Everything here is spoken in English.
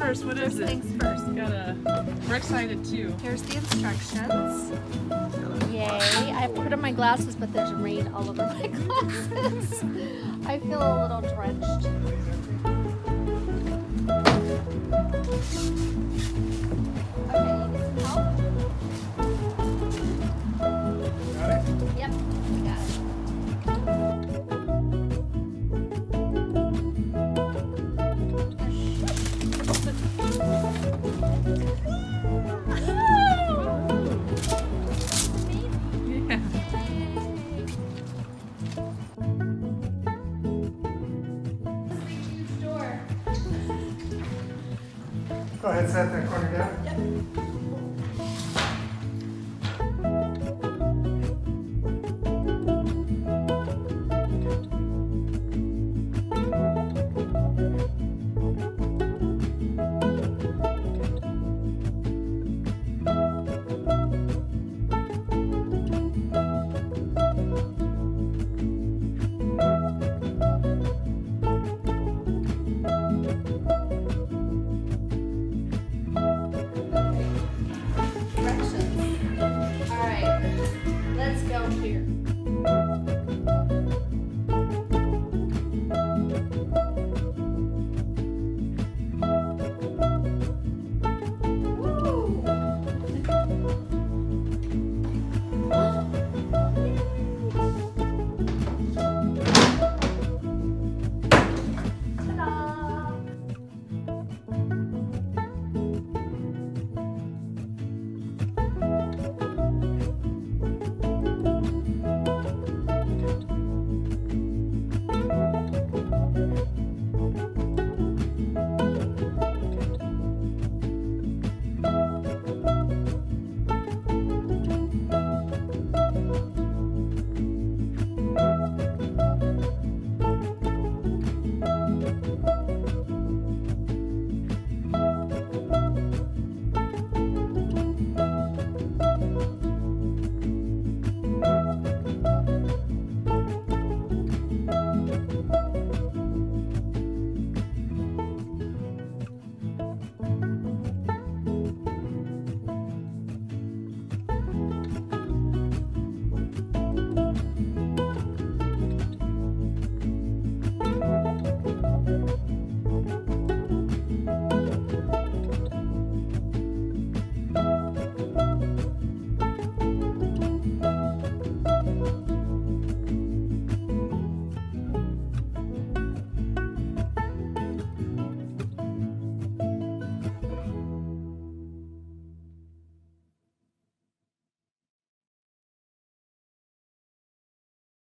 first. What is First it? things first. We're excited too. Here's the instructions. Yay. I have to put on my glasses, but there's rain all over my glasses. I feel a little drenched. Okay, you need some help? Got it? Yep, I got it. Yeah. Go ahead, set that corner down. Yep.